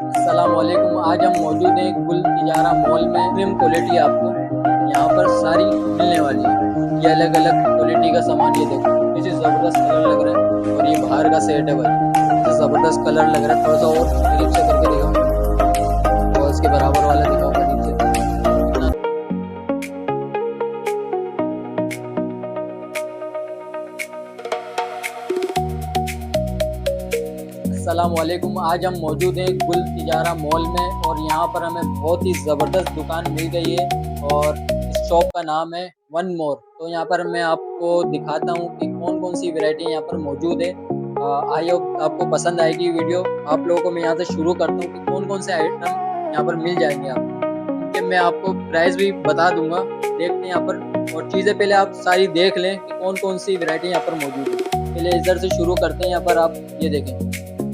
अस्सलामुअलैकुम। आज हम मौजूद हैं गुल तिजारा मॉल में। प्रीमियम क्वालिटी आपको यहाँ पर सारी मिलने वाली है। ये अलग अलग क्वालिटी का सामान, ये देखो इसे ज़बरदस्त कलर लग रहा है और ये बाहर का सेट है भाई। इसे ज़बरदस्त कलर लग रहा है, थोड़ा सा और करीब से करके दिखाऊँ और इसके बराबर वाला दिखाऊँ करीब से। अस्सलामुअलैकुम। आज हम मौजूद हैं गुल तिजारा मॉल में और यहाँ पर हमें बहुत ही ज़बरदस्त दुकान मिल गई है और इस शॉप का नाम है वन मोर। तो यहाँ पर मैं आपको दिखाता हूँ कि कौन कौन सी वैरायटी यहाँ पर मौजूद है। आई होप आपको पसंद आएगी वीडियो। आप लोगों को मैं यहाँ से शुरू करता हूँ कि कौन कौन से आइटम यहाँ पर मिल जाएंगे आपको। उनके मैं आपको प्राइस भी बता दूंगा। देखते हैं यहाँ पर और चीज़ें पहले आप सारी देख लें कि कौन कौन सी वैरायटी यहाँ पर मौजूद है। पहले इधर से शुरू करते हैं। यहाँ पर आप ये देखें,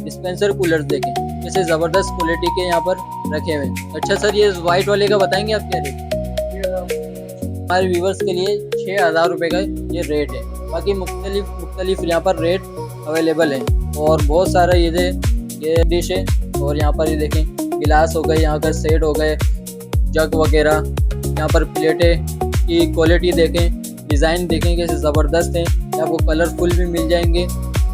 डिस्पेंसर कूलर्स देखें, जैसे ज़बरदस्त क्वालिटी के यहाँ पर रखे हुए हैं। अच्छा सर, ये वाइट वाले का बताएंगे आप क्या रेट? हमारे व्यूवर्स के लिए 6,000 रुपये का ये रेट है। बाकी मुख्तलिफ यहाँ पर रेट अवेलेबल है और बहुत सारा ये डिश है। और यहाँ पर ये देखें, गिलास हो गए, यहाँ का सेट हो गए, जग वगैरह, यहाँ पर प्लेटें की क्वालिटी देखें, डिज़ाइन देखें कैसे ज़बरदस्त हैं। आपको कलरफुल भी मिल जाएंगे,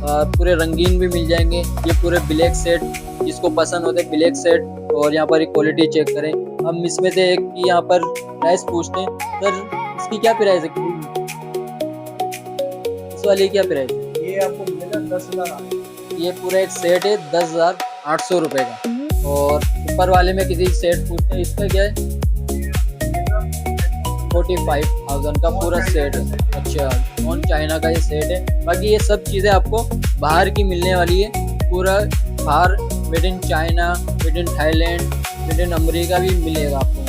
पूरे रंगीन भी मिल जाएंगे। ये पूरे ब्लैक सेट, जिसको पसंद होते हैं ब्लैक सेट। और यहाँ पर क्वालिटी चेक करें। हम इसमें से एक की यहाँ पर प्राइस पूछते हैं। सर इसकी क्या प्राइस है? इस वाली क्या प्राइस है? ये आपको मिलेगा 10,000। ये पूरा एक सेट है 10,800 रुपये का। और ऊपर वाले में किसी सेट पूछते हैं, इसका क्या है? 45,000 का पूरा सेट है। अच्छा, नॉन चाइना का ये सेट है। बाकी ये सब चीज़ें आपको बाहर की मिलने वाली है। पूरा बाहर made in China, made in Thailand, made in America भी मिलेगा आपको।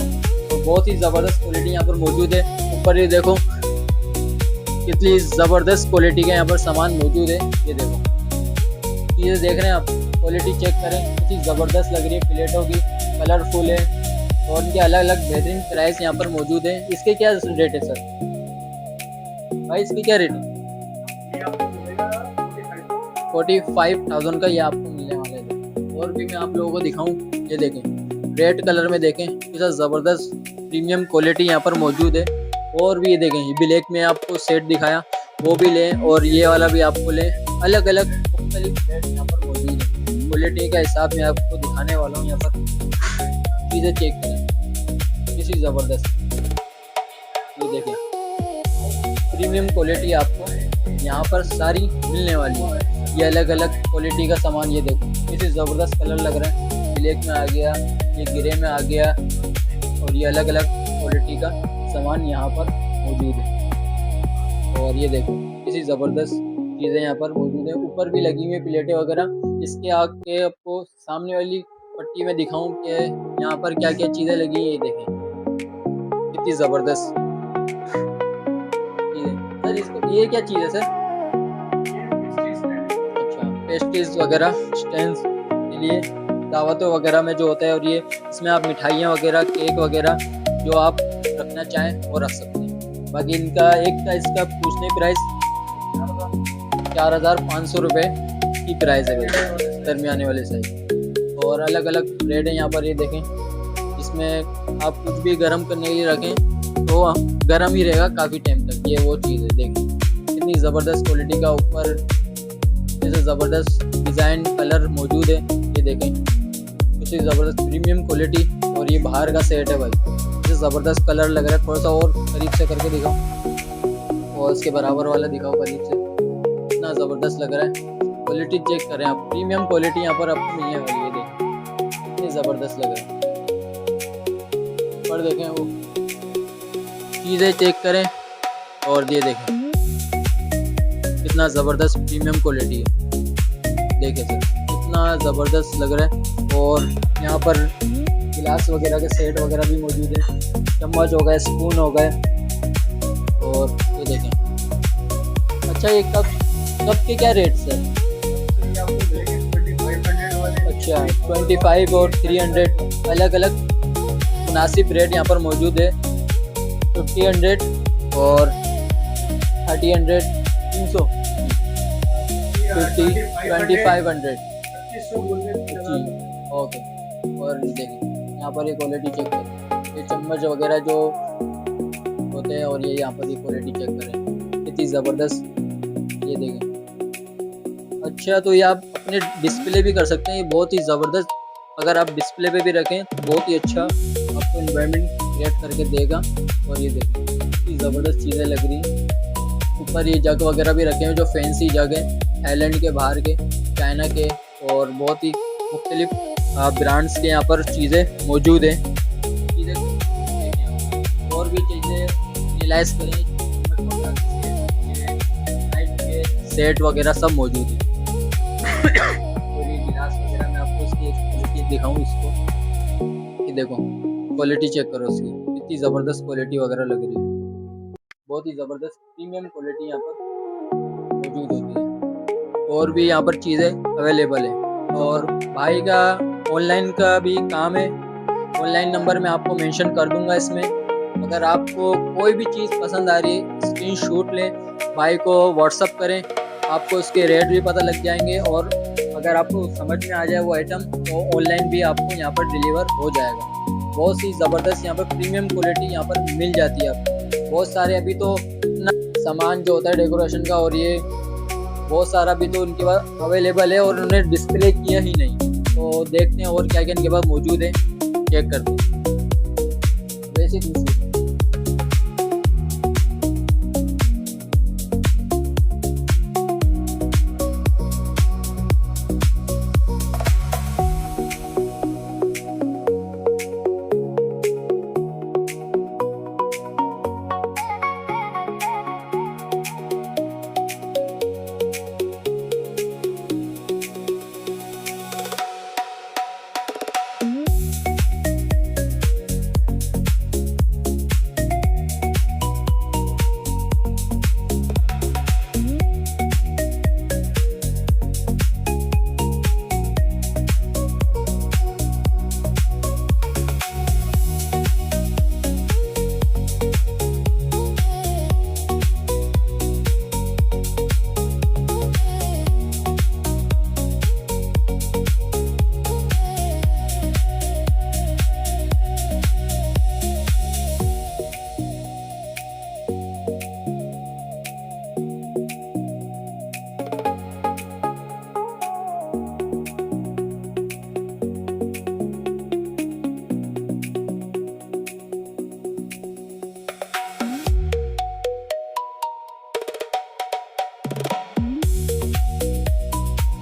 तो बहुत ही ज़बरदस्त क्वालिटी यहाँ पर मौजूद है। ऊपर ये देखो कितनी ज़बरदस्त क्वालिटी का यहाँ पर सामान मौजूद है। ये देखो चीज़ें देख रहे हैं आप, क्वालिटी चेक करें, कितनी ज़बरदस्त लग रही है। प्लेटों की कलरफुल है और उनके अलग अलग बेहतरीन प्राइस यहाँ पर मौजूद है। इसके क्या रेट है सर? भाई इसकी क्या रेट है? 45,000 का ये आपको मिलने वाला है। और भी मैं आप लोगों को दिखाऊं, ये देखें, रेड कलर में देखें, कितना ज़बरदस्त प्रीमियम क्वालिटी यहाँ पर मौजूद है। और भी ये देखें, ये ब्लैक में आपको सेट दिखाया, वो भी लें और ये वाला भी आपको लें। अलग अलग मुख्तलिफ रेट यहाँ पर मौजूद है। क्वालिटी का हिसाब मैं आपको दिखाने वाला हूँ। यहाँ पर चीज़ें चेक करें, किसी ज़बरदस्त। ये देखें, प्रीमियम क्वालिटी आपको यहाँ पर सारी मिलने वाली है। ये अलग अलग क्वालिटी का सामान, ये देखो किसी ज़बरदस्त कलर लग रहा है। ब्लैक में आ गया, ये ग्रे में आ गया और ये अलग अलग क्वालिटी का सामान यहाँ पर मौजूद है। और ये देखो किसी ज़बरदस्त चीज़ें यहाँ पर मौजूद है। ऊपर भी लगी हुई है प्लेटें वगैरह। इसके आगे आपको सामने वाली पट्टी में दिखाऊं कि यहाँ पर क्या क्या चीज़ें लगी हैं। ये देखें कितनी ज़बरदस्त चीज़ें। सर इसको ये क्या चीज़ है सर? अच्छा, पेस्ट्रीज वगैरह स्टैंड्स के लिए दावतों वगैरह में जो होता है। और ये इसमें आप मिठाइयाँ वगैरह, केक वगैरह जो आप रखना चाहें वो रख सकते हैं। बाकी इनका एक का इसका पूछने प्राइस 4,500 रुपये की प्राइस है दरमियाने वाले साइज। और अलग अलग रेट है यहाँ पर। ये देखें, इसमें आप कुछ भी गर्म करने के लिए रखें तो गर्म ही रहेगा काफ़ी टाइम तक। ये वो चीज़ है, देखें कितनी ज़बरदस्त क्वालिटी का ऊपर जैसे ज़बरदस्त डिज़ाइन कलर मौजूद है। ये देखें कितनी ज़बरदस्त प्रीमियम क्वालिटी। और ये बाहर का सेट है भाई, जैसे ज़बरदस्त कलर लग रहा है। थोड़ा सा और करीब से करके दिखाओ और इसके बराबर वाला दिखाओ करीब से, कितना ज़बरदस्त लग रहा है। क्वालिटी चेक करें आप, प्रीमियम क्वालिटी यहाँ पर आपको मिलने वाली है। देखें कितनी ज़बरदस्त लग रहा है। पर देखें वो चीज़ें चेक करें और ये देखें कितना ज़बरदस्त प्रीमियम क्वालिटी है। देखें सर कितना ज़बरदस्त लग रहा है। और यहाँ पर गिलास वगैरह के सेट वगैरह भी मौजूद है। चम्मच हो गए, स्पून हो गए। और ये देखें, अच्छा ये कप के क्या रेट सर? अच्छा, 25 और 300 अलग अलग मुनासिब रेट यहाँ पर मौजूद है। 50, 100 और 30, 300, 50, 2500 जी। ओके, और देखिए यहाँ पर ये क्वालिटी चेक करें, ये चम्मच वगैरह जो होते हैं और ये यहाँ पर ये क्वालिटी चेक करें, कितनी ज़बरदस्त, ये देखें। अच्छा, तो ये आप अपने डिस्प्ले भी कर सकते हैं, ये बहुत ही ज़बरदस्त, अगर आप डिस्प्ले पे भी रखें तो बहुत ही अच्छा आपको एनवायरनमेंट क्रिएट करके देगा। और ये देखें कितनी ज़बरदस्त चीज़ें लग रही हैं। ऊपर ये जग वगैरह भी रखे हैं जो फैंसी जग है, थाईलैंड के, बाहर के, चाइना के, और बहुत ही मुख्तलिफ ब्रांड्स के यहाँ पर चीज़ें मौजूद हैं। चीज़ें और भी चीज़ें रियलाइज़ करें, सेट वगैरह सब मौजूद है। और ये गिलास वगैरह मैं आपको इसकी क्वालिटी दिखाऊँ इसको, ये देखो क्वालिटी चेक करो उसकी, कितनी ज़बरदस्त क्वालिटी वगैरह लग रही है, बहुत ही ज़बरदस्त प्रीमियम क्वालिटी यहाँ पर मौजूद होती है। और भी यहाँ पर चीज़ें अवेलेबल है। और भाई का ऑनलाइन का भी काम है, ऑनलाइन नंबर मैं आपको मेंशन कर दूंगा इसमें। अगर आपको कोई भी चीज़ पसंद आ रही है, स्क्रीनशॉट लें, भाई को व्हाट्सअप करें, आपको उसके रेट भी पता लग जाएंगे। और अगर आपको समझ में आ जाए वो आइटम, तो ऑनलाइन भी आपको यहाँ पर डिलीवर हो जाएगा। बहुत सी ज़बरदस्त यहाँ पर प्रीमियम क्वालिटी यहाँ पर मिल जाती है आपको। बहुत सारे अभी तो सामान जो होता है डेकोरेशन का, और ये बहुत सारा भी तो उनके पास अवेलेबल है और उन्होंने डिस्प्ले किया ही नहीं। तो देखते हैं और क्या क्या इनके पास मौजूद है, चेक करते हैं। वैसे दूसरी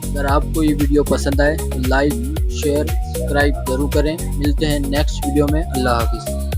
अगर आपको ये वीडियो पसंद आए तो लाइक, शेयर, सब्सक्राइब जरूर करें। मिलते हैं नेक्स्ट वीडियो में। अल्लाह हाफिज़।